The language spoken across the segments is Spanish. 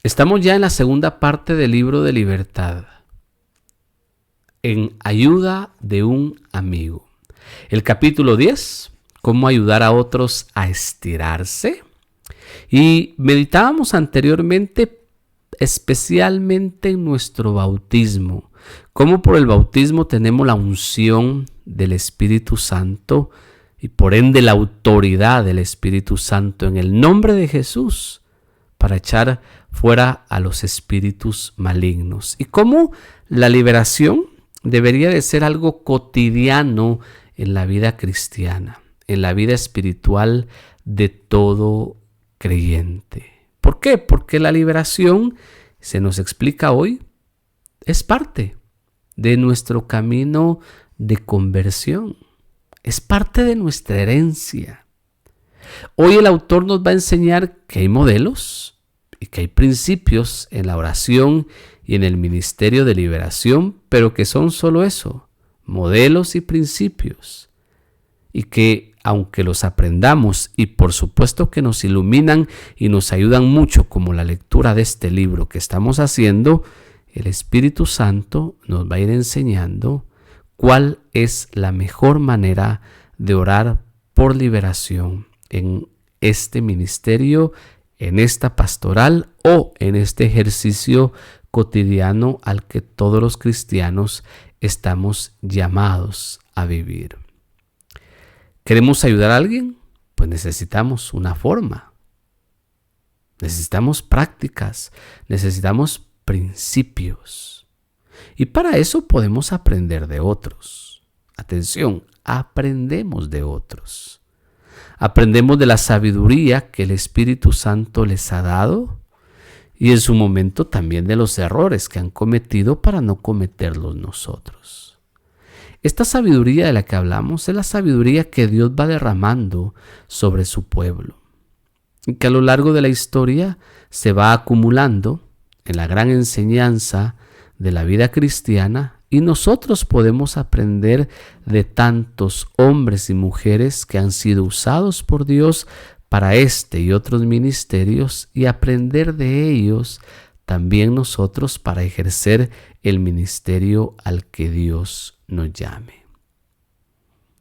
Estamos ya en la segunda parte del libro de Libertad, en ayuda de un amigo. El capítulo 10, cómo ayudar a otros a estirarse. Y meditábamos anteriormente especialmente en nuestro bautismo, cómo por el bautismo tenemos la unción del Espíritu Santo y por ende la autoridad del Espíritu Santo en el nombre de Jesús para echar fuera a los espíritus malignos. Y cómo la liberación debería de ser algo cotidiano en la vida cristiana, en la vida espiritual de todo creyente. ¿Por qué? Porque la liberación, se nos explica hoy, es parte de nuestro camino de conversión. Es parte de nuestra herencia. Hoy el autor nos va a enseñar que hay modelos y que hay principios en la oración y en el ministerio de liberación, pero que son solo eso, modelos y principios. Y que aunque los aprendamos y por supuesto que nos iluminan y nos ayudan mucho, como la lectura de este libro que estamos haciendo, el Espíritu Santo nos va a ir enseñando cuál es la mejor manera de orar por liberación en este ministerio, en esta pastoral o en este ejercicio cotidiano al que todos los cristianos estamos llamados a vivir. ¿Queremos ayudar a alguien? Pues necesitamos una forma. Necesitamos prácticas, necesitamos principios. Y para eso podemos aprender de otros. Atención, aprendemos de otros. Aprendemos de la sabiduría que el Espíritu Santo les ha dado y en su momento también de los errores que han cometido para no cometerlos nosotros. Esta sabiduría de la que hablamos es la sabiduría que Dios va derramando sobre su pueblo y que a lo largo de la historia se va acumulando en la gran enseñanza de la vida cristiana. Y nosotros podemos aprender de tantos hombres y mujeres que han sido usados por Dios para este y otros ministerios y aprender de ellos también nosotros para ejercer el ministerio al que Dios nos llame.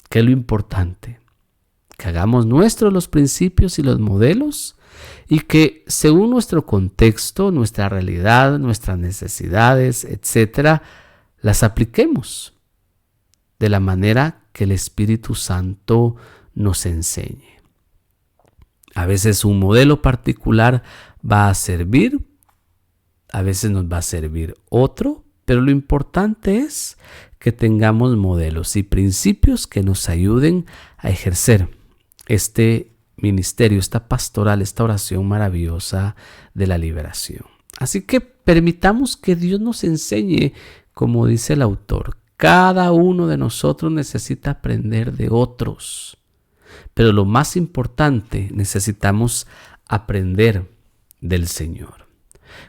¿Qué es lo importante? Que hagamos nuestros los principios y los modelos y que según nuestro contexto, nuestra realidad, nuestras necesidades, etcétera, las apliquemos de la manera que el Espíritu Santo nos enseñe. A veces un modelo particular va a servir, a veces nos va a servir otro, pero lo importante es que tengamos modelos y principios que nos ayuden a ejercer este ministerio, esta pastoral, esta oración maravillosa de la liberación. Así que permitamos que Dios nos enseñe. Como dice el autor, cada uno de nosotros necesita aprender de otros. Pero lo más importante, necesitamos aprender del Señor.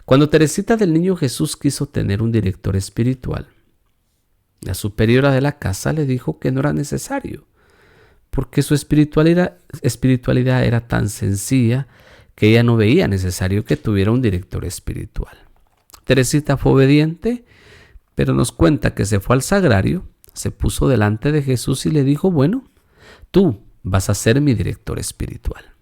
Cuando Teresita del Niño Jesús quiso tener un director espiritual, la superiora de la casa le dijo que no era necesario, porque su espiritualidad era tan sencilla que ella no veía necesario que tuviera un director espiritual. Teresita fue obediente, pero nos cuenta que se fue al sagrario, se puso delante de Jesús y le dijo, bueno, tú vas a ser mi director espiritual.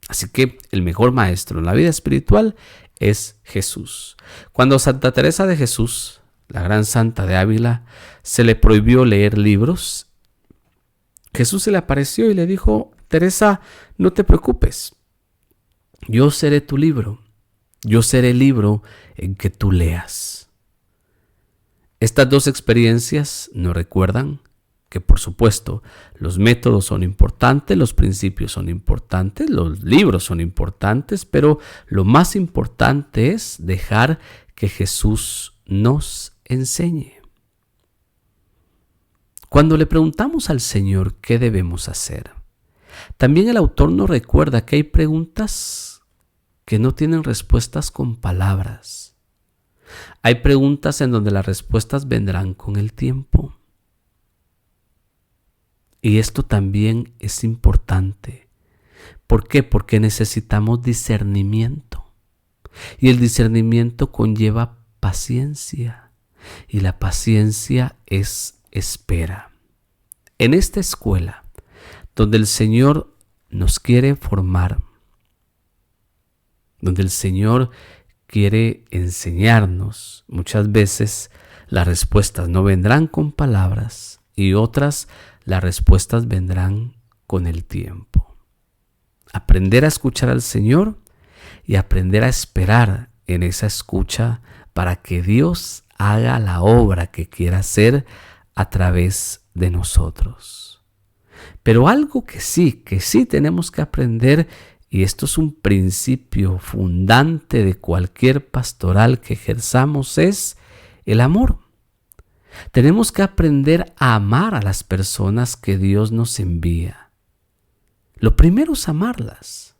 Así que el mejor maestro en la vida espiritual es Jesús. Cuando Santa Teresa de Jesús, la gran santa de Ávila, se le prohibió leer libros, Jesús se le apareció y le dijo, Teresa, no te preocupes, yo seré tu libro, yo seré el libro en que tú leas. Estas dos experiencias nos recuerdan que, por supuesto, los métodos son importantes, los principios son importantes, los libros son importantes, pero lo más importante es dejar que Jesús nos enseñe. Cuando le preguntamos al Señor qué debemos hacer, también el autor nos recuerda que hay preguntas que no tienen respuestas con palabras. Hay preguntas en donde las respuestas vendrán con el tiempo. Y esto también es importante. ¿Por qué? Porque necesitamos discernimiento. Y el discernimiento conlleva paciencia. Y la paciencia es espera. En esta escuela, donde el Señor nos quiere formar, donde el Señor quiere enseñarnos, muchas veces las respuestas no vendrán con palabras y otras las respuestas vendrán con el tiempo. Aprender a escuchar al Señor y aprender a esperar en esa escucha para que Dios haga la obra que quiera hacer a través de nosotros. Pero algo que sí tenemos que aprender, y esto es un principio fundante de cualquier pastoral que ejerzamos, es el amor. Tenemos que aprender a amar a las personas que Dios nos envía. Lo primero es amarlas.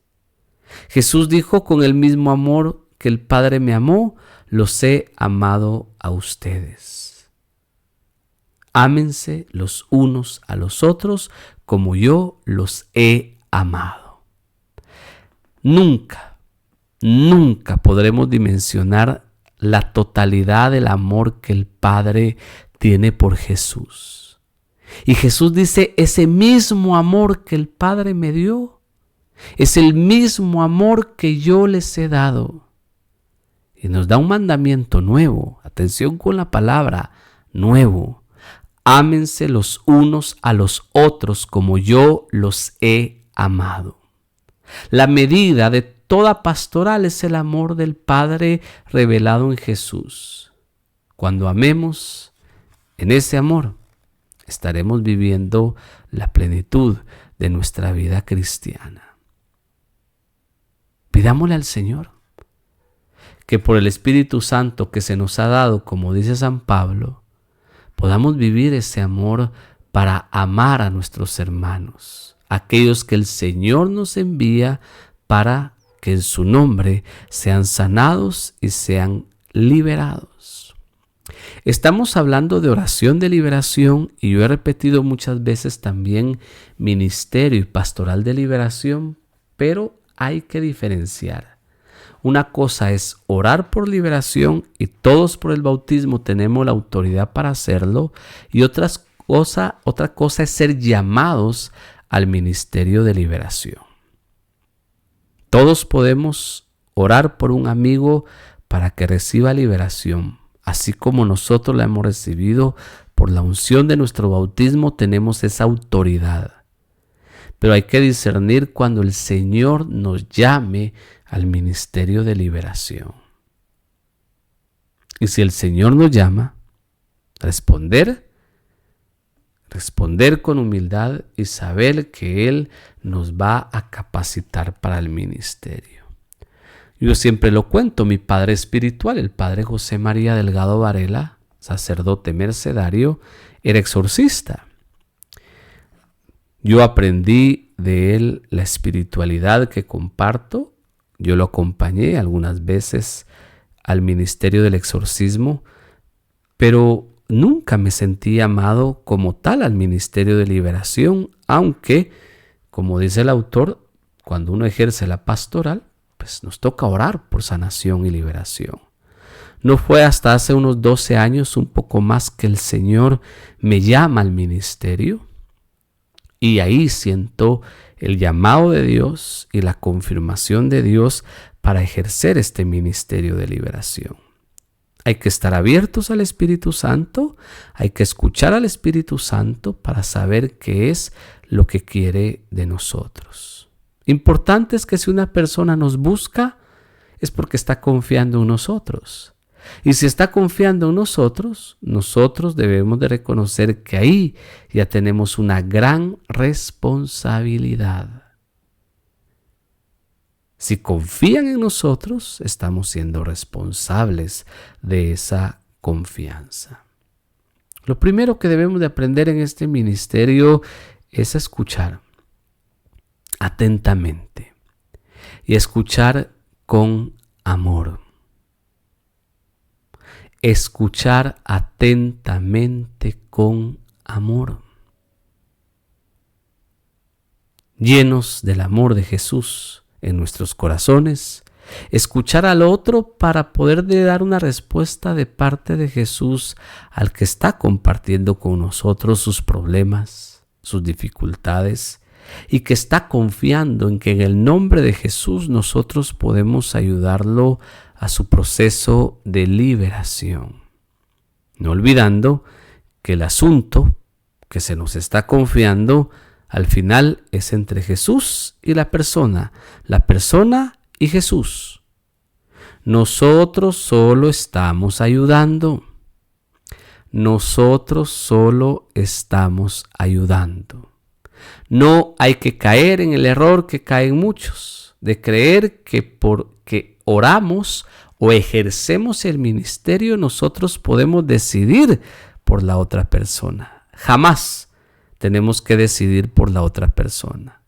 Jesús dijo: con el mismo amor que el Padre me amó, los he amado a ustedes. Ámense los unos a los otros como yo los he amado. Nunca podremos dimensionar la totalidad del amor que el Padre tiene por Jesús. Y Jesús dice: ese mismo amor que el Padre me dio es el mismo amor que yo les he dado. Y nos da un mandamiento nuevo. Atención con la palabra nuevo. Ámense los unos a los otros como yo los he amado. La medida de toda pastoral es el amor del Padre revelado en Jesús. Cuando amemos, en ese amor estaremos viviendo la plenitud de nuestra vida cristiana. Pidámosle al Señor que por el Espíritu Santo que se nos ha dado, como dice San Pablo, podamos vivir ese amor para amar a nuestros hermanos, aquellos que el Señor nos envía para que en su nombre sean sanados y sean liberados. Estamos hablando de oración de liberación y yo he repetido muchas veces también ministerio y pastoral de liberación, pero hay que diferenciar. Una cosa es orar por liberación y todos por el bautismo tenemos la autoridad para hacerlo, y otra cosa es ser llamados al ministerio de liberación. Todos podemos orar por un amigo para que reciba liberación, así como nosotros la hemos recibido por la unción de nuestro bautismo, tenemos esa autoridad. Pero hay que discernir cuando el Señor nos llame al ministerio de liberación. Y si el Señor nos llama, responder con humildad y saber que Él nos va a capacitar para el ministerio. Yo siempre lo cuento, mi padre espiritual, el padre José María Delgado Varela, sacerdote mercedario, era exorcista. Yo aprendí de él la espiritualidad que comparto. Yo lo acompañé algunas veces al ministerio del exorcismo, pero nunca me sentí llamado como tal al ministerio de liberación, aunque, como dice el autor, cuando uno ejerce la pastoral, pues nos toca orar por sanación y liberación. No fue hasta hace unos 12 años, un poco más, que el Señor me llama al ministerio. Y ahí siento el llamado de Dios y la confirmación de Dios para ejercer este ministerio de liberación. Hay que estar abiertos al Espíritu Santo, hay que escuchar al Espíritu Santo para saber qué es lo que quiere de nosotros. Importante es que si una persona nos busca, es porque está confiando en nosotros. Y si está confiando en nosotros, nosotros debemos de reconocer que ahí ya tenemos una gran responsabilidad. Si confían en nosotros, estamos siendo responsables de esa confianza. Lo primero que debemos de aprender en este ministerio es escuchar atentamente y escuchar con amor. Escuchar atentamente con amor. Llenos del amor de Jesús en nuestros corazones, Escuchar al otro para poder dar una respuesta de parte de Jesús al que está compartiendo con nosotros sus problemas, sus dificultades, y que está confiando en que en el nombre de Jesús nosotros podemos ayudarlo a su proceso de liberación. No olvidando que el asunto que se nos está confiando al final es entre Jesús y la persona y Jesús. Nosotros solo estamos ayudando. Nosotros solo estamos ayudando. No hay que caer en el error que caen muchos, de creer que porque oramos o ejercemos el ministerio nosotros podemos decidir por la otra persona. Jamás tenemos que decidir por la otra persona.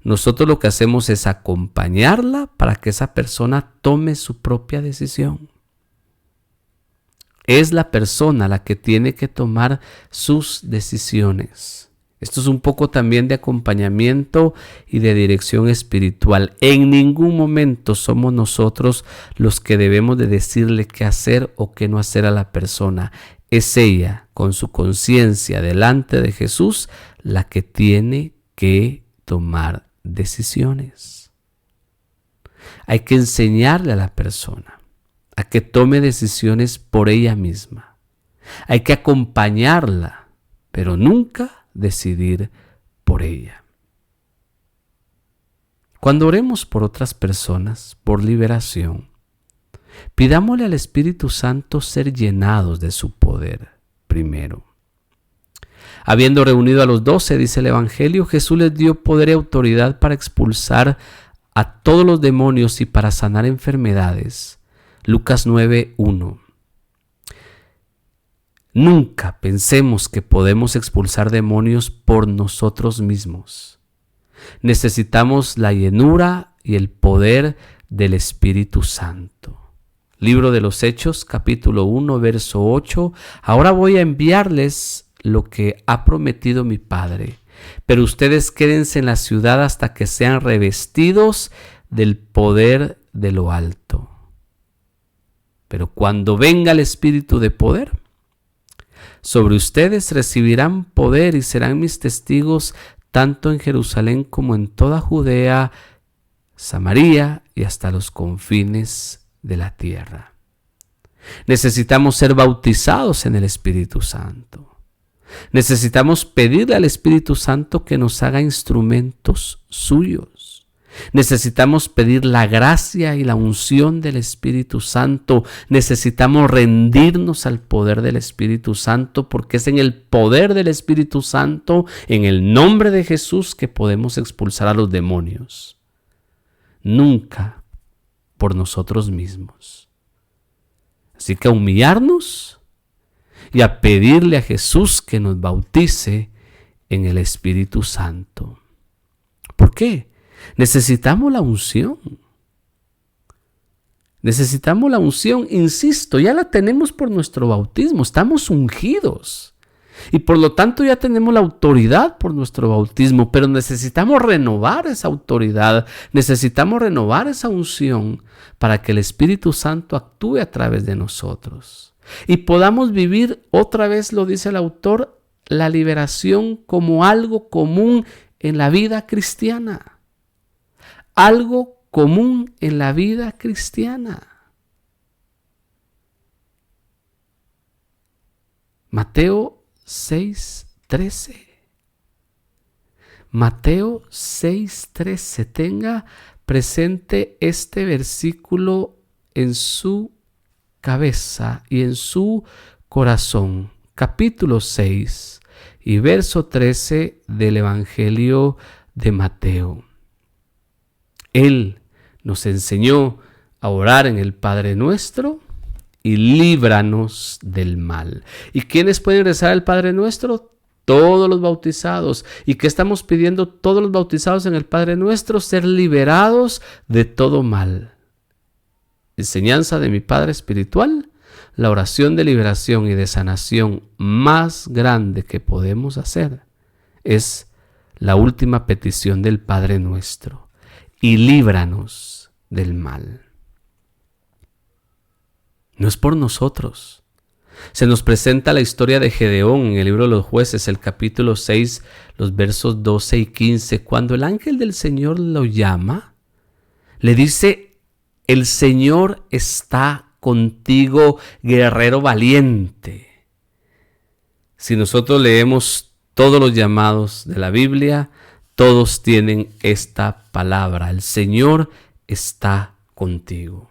Nosotros lo que hacemos es acompañarla para que esa persona tome su propia decisión. Es la persona la que tiene que tomar sus decisiones. Esto es un poco también de acompañamiento y de dirección espiritual. En ningún momento somos nosotros los que debemos de decirle qué hacer o qué no hacer a la persona. Es ella, con su conciencia delante de Jesús, la que tiene que tomar decisiones. Hay que enseñarle a la persona a que tome decisiones por ella misma. Hay que acompañarla, pero nunca decidir por ella. Cuando oremos por otras personas, por liberación, pidámosle al Espíritu Santo ser llenados de su poder primero. Habiendo reunido a los 12, dice el Evangelio, Jesús les dio poder y autoridad para expulsar a todos los demonios y para sanar enfermedades. Lucas 9:1. Nunca pensemos que podemos expulsar demonios por nosotros mismos. Necesitamos la llenura y el poder del Espíritu Santo. Libro de los Hechos, capítulo 1, verso 8. Ahora voy a enviarles lo que ha prometido mi Padre, pero ustedes quédense en la ciudad hasta que sean revestidos del poder de lo alto. Pero cuando venga el Espíritu de poder, sobre ustedes recibirán poder y serán mis testigos tanto en Jerusalén como en toda Judea, Samaria y hasta los confines de la tierra. Necesitamos ser bautizados en el Espíritu Santo. Necesitamos pedirle al Espíritu Santo que nos haga instrumentos suyos. Necesitamos pedir la gracia y la unción del Espíritu Santo. Necesitamos rendirnos al poder del Espíritu Santo, porque es en el poder del Espíritu Santo, en el nombre de Jesús, que podemos expulsar a los demonios. Nunca por nosotros mismos. Así que a humillarnos y a pedirle a Jesús que nos bautice en el Espíritu Santo. ¿Por qué? Necesitamos la unción. Necesitamos la unción, insisto, ya la tenemos por nuestro bautismo, estamos ungidos. Y por lo tanto ya tenemos la autoridad por nuestro bautismo, pero necesitamos renovar esa autoridad, necesitamos renovar esa unción para que el Espíritu Santo actúe a través de nosotros. Y podamos vivir, otra vez lo dice el autor, la liberación como algo común en la vida cristiana. Algo común en la vida cristiana. Mateo 6:13. Mateo 6:13. Tenga presente este versículo en su cabeza y en su corazón. Capítulo 6 y verso 13 del Evangelio de Mateo. Él nos enseñó a orar en el Padre Nuestro y líbranos del mal. ¿Y quiénes pueden rezar el Padre Nuestro? Todos los bautizados. ¿Y qué estamos pidiendo todos los bautizados en el Padre Nuestro? Ser liberados de todo mal. Enseñanza de mi Padre Espiritual, la oración de liberación y de sanación más grande que podemos hacer es la última petición del Padre Nuestro. Y líbranos del mal. No es por nosotros. Se nos presenta la historia de Gedeón en el libro de los Jueces, el capítulo 6, los versos 12 y 15. Cuando el ángel del Señor lo llama, le dice: el Señor está contigo, guerrero valiente. Si nosotros leemos todos los llamados de la Biblia, todos tienen esta palabra: el Señor está contigo.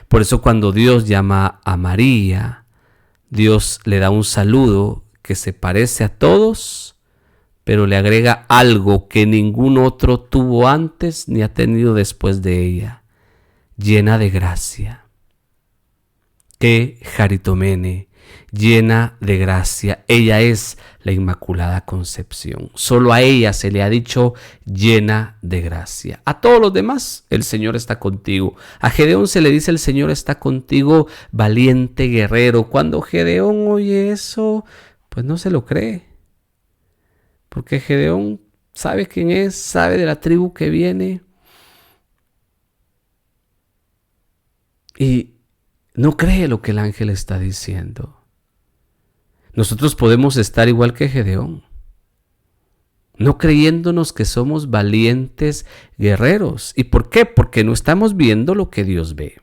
Por eso cuando Dios llama a María, Dios le da un saludo que se parece a todos, pero le agrega algo que ningún otro tuvo antes ni ha tenido después de ella: llena de gracia. Que Jaritomene, llena de gracia. Ella es la Inmaculada Concepción. Solo a ella se le ha dicho llena de gracia. A todos los demás, el Señor está contigo. A Gedeón se le dice: el Señor está contigo, valiente guerrero. Cuando Gedeón oye eso, pues no se lo cree. Porque Gedeón sabe quién es, sabe de la tribu que viene. Y no cree lo que el ángel está diciendo. Nosotros podemos estar igual que Gedeón, no creyéndonos que somos valientes guerreros. ¿Y por qué? Porque no estamos viendo lo que Dios ve.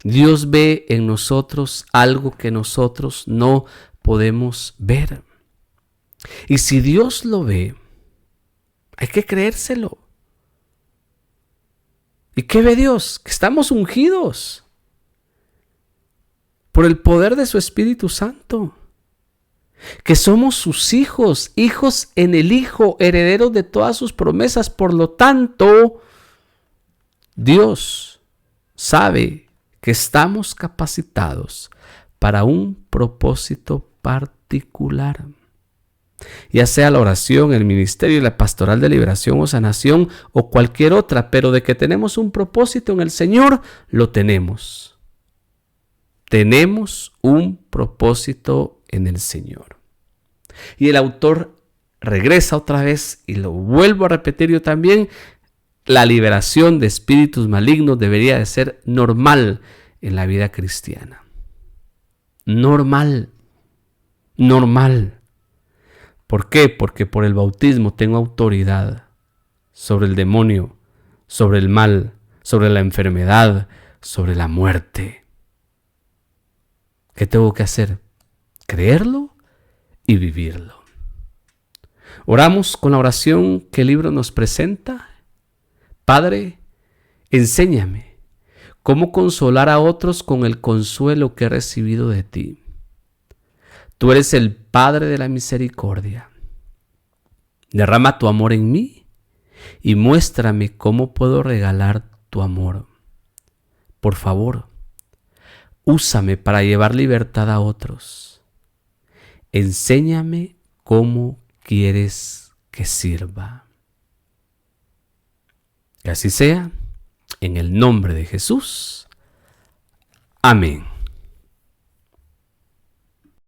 Dios ve en nosotros algo que nosotros no podemos ver. Y si Dios lo ve, hay que creérselo. ¿Y qué ve Dios? Que estamos ungidos por el poder de su Espíritu Santo, que somos sus hijos, hijos en el Hijo, herederos de todas sus promesas. Por lo tanto, Dios sabe que estamos capacitados para un propósito particular, ya sea la oración, el ministerio, la pastoral de liberación o sanación o cualquier otra, pero de que tenemos un propósito en el Señor, lo tenemos. Tenemos un propósito en el Señor. Y el autor regresa otra vez, y lo vuelvo a repetir yo también: la liberación de espíritus malignos debería de ser normal en la vida cristiana. Normal. ¿Por qué? Porque por el bautismo tengo autoridad sobre el demonio, sobre el mal, sobre la enfermedad, sobre la muerte. ¿Qué tengo que hacer? Creerlo y vivirlo. Oramos con la oración que el libro nos presenta. Padre, enséñame cómo consolar a otros con el consuelo que he recibido de ti. Tú eres el Padre de la misericordia. Derrama tu amor en mí y muéstrame cómo puedo regalar tu amor. Por favor, úsame para llevar libertad a otros. Enséñame cómo quieres que sirva. Que así sea, en el nombre de Jesús. Amén.